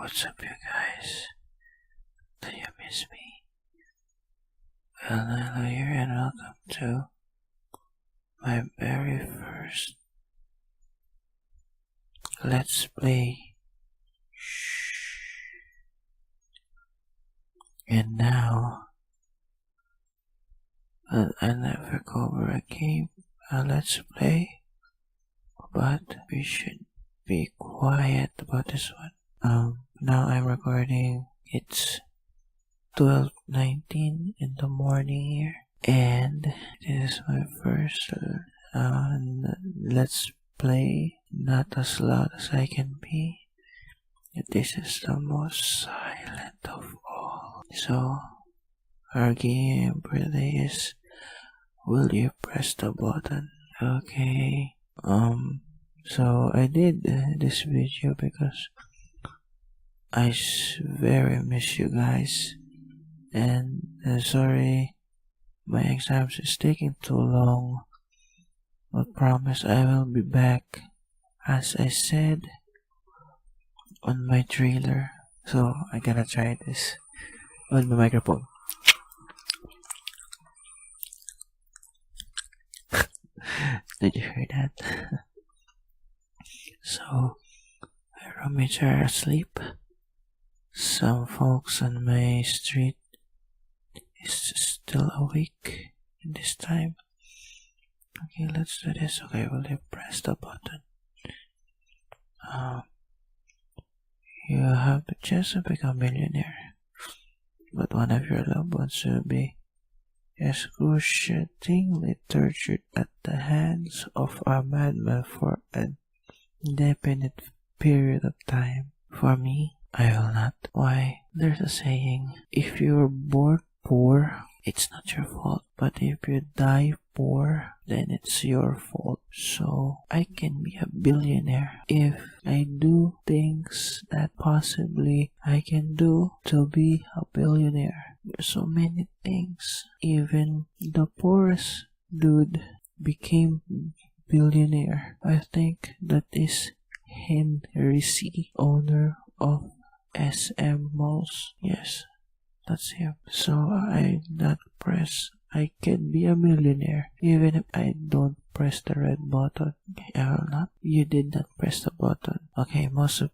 What's up, you guys? Do you miss me? Well, hello here and welcome to my very first Let's Play. And now, I never cover a game, a Let's Play, but we should be quiet about this one. Now I'm recording. It's 12:19 in the morning here, and this is my first Let's Play. Not as loud as I can be. This is the most silent of all. So, our game for today is, will you press the button? Okay. So I did this video because I very miss you guys, and sorry my exams is taking too long, but promise I will be back as I said on my trailer. So I gotta try this on my microphone. Did you hear that? So my roommates are asleep. Some folks on my street is still awake in this time. Okay, let's do this. Okay, will you press the button? You have the chance to become a millionaire, but one of your loved ones will be excruciatingly tortured at the hands of a madman for an indefinite period of time. For me, I will not. Why? There's a saying, if you're born poor, it's not your fault, but if you die poor, then it's your fault. So I can be a billionaire if I do things that possibly I can do to be a billionaire. There's so many things. Even the poorest dude became billionaire. I think that is Henry C., owner of SM Malls. Yes, that's him. So I not press. I can be a millionaire even if I don't press the red button. Okay, I will not. You did not press the button. Okay, most of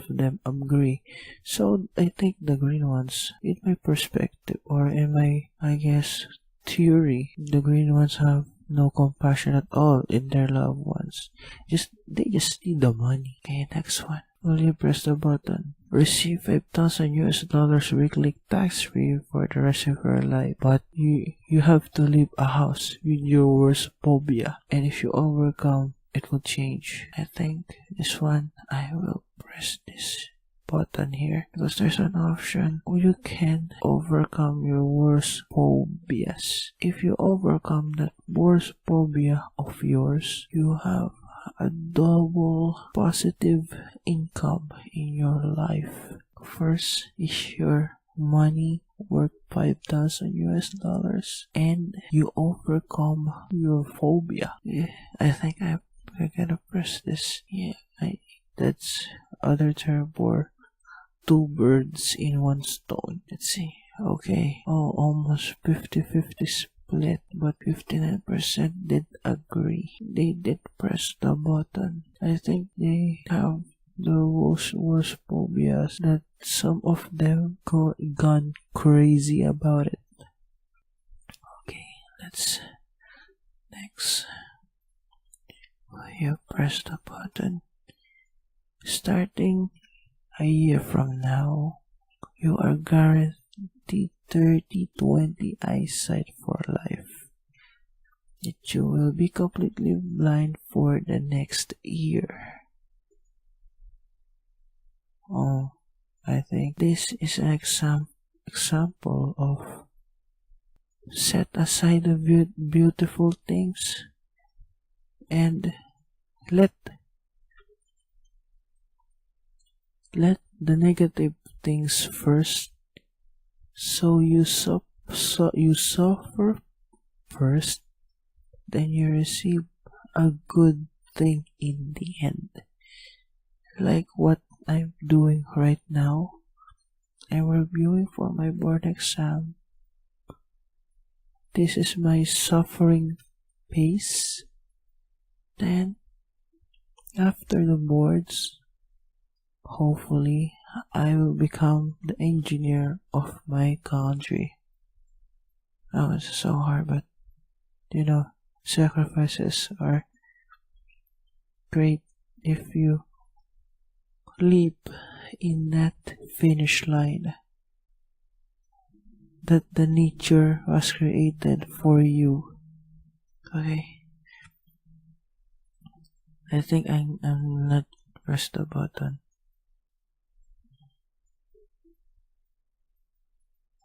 them agree. So I think the green ones, in my perspective or in my, I guess, theory, the green ones have no compassion at all in their loved ones. They just need the money. Okay, next one. Will you press the button? Receive $5,000 weekly tax-free for the rest of your life, but you have to leave a house with your worst phobia, and if you overcome, it will change. I think this one, I will press this button here because there's an option you can overcome your worst phobias. If you overcome that worst phobia of yours, you have a double positive income in your life. First is your money worth $5,000 and you overcome your phobia. I think I'm gonna press this. That's other term for two birds in one stone. Let's see. Okay. Oh, almost 50-50 split, but 59% did agree. They did press the button. I think they have the worst phobias that some of them gone crazy about it. Okay, let's next. You press the button. Starting a year from now, you are guaranteed 30/20 eyesight for life. Yet you will be completely blind for the next year. Oh, I think this is an example of set aside the beautiful things and let the negative things first. So you suffer first, then you receive a good thing in the end. Like what I'm doing right now. I'm reviewing for my board exam. This is my suffering pace. Then, after the boards, hopefully, I will become the engineer of my country. Oh, it's so hard, but sacrifices are great if you leap in that finish line that the nature was created for you. Okay. I think I'm not press the button.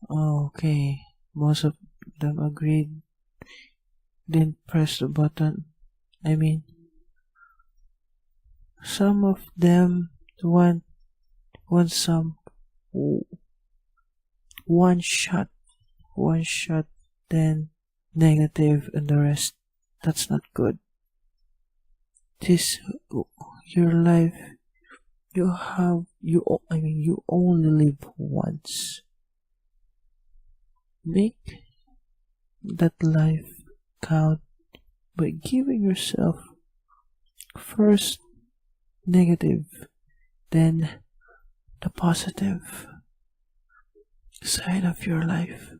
Okay. Most of them agreed. Didn't press the button. I mean, some of them want some one shot, then negative, and the rest. That's not good. This your life. You only live once. Make that life count by giving yourself first negative, then the positive side of your life.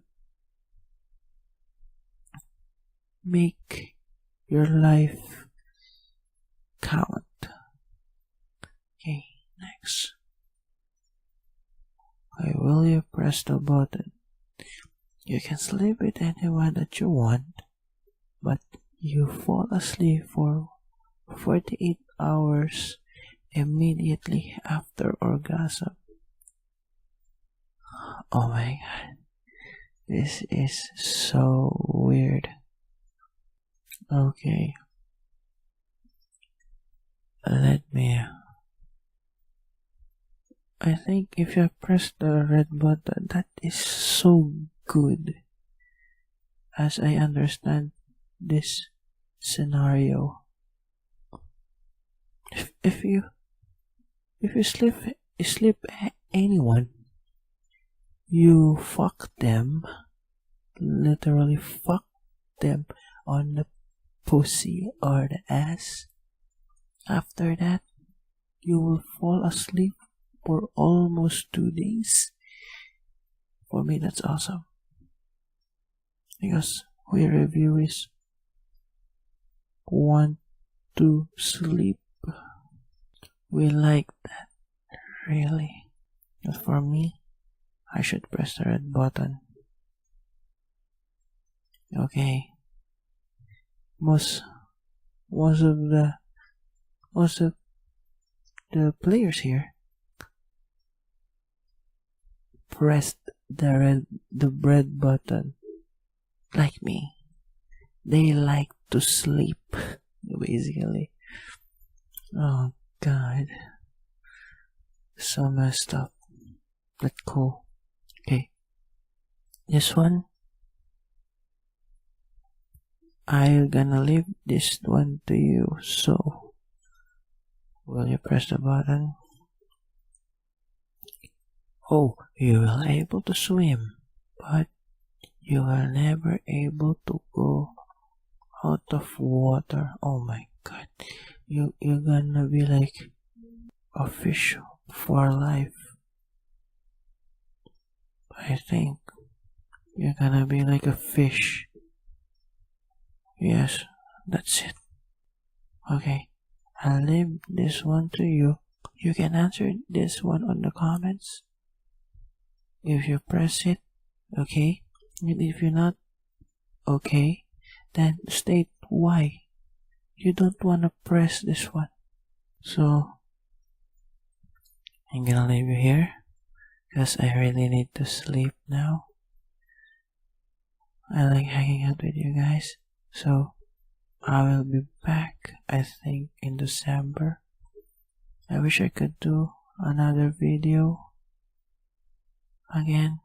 Make your life count. Okay, next. Why will you press the button? You can sleep with anyone that you want, but you fall asleep for 48 hours immediately after orgasm. Oh my god, this is so weird. Okay, let me. I think if you press the red button, that is so good. As I understand this scenario, if you sleep anyone, you fuck them, literally fuck them on the pussy or the ass. After that, you will fall asleep for almost 2 days. For me, that's awesome. Because we review want to sleep. We like that, really. But for me, I should press the red button. Okay. Most of the players here pressed the red button like me. They like to sleep, basically. Oh god, so messed up. But cool. Okay, this one, I'm gonna leave this one to you. So, will you press the button? Oh, you will able to swim, but you are never able to go out of water. Oh my god, you're gonna be like a fish for life. I think you're gonna be like a fish. Yes, that's it. Okay, I'll leave this one to you. You can answer this one on the comments. If you press it, okay. And if you're not okay, then state why you don't want to press this one. So, I'm gonna leave you here because I really need to sleep now. I like hanging out with you guys. So, I will be back, I think, in December. I wish I could do another video again.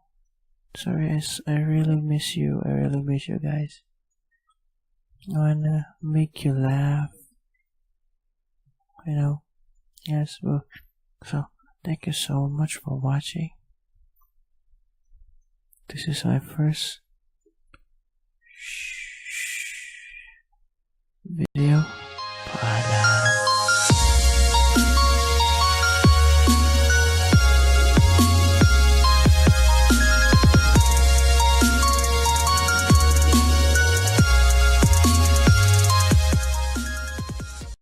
Sorry, I really miss you. I really miss you guys. I wanna make you laugh. Yes, well, so Thank you so much for watching. This is my first video. Paalam.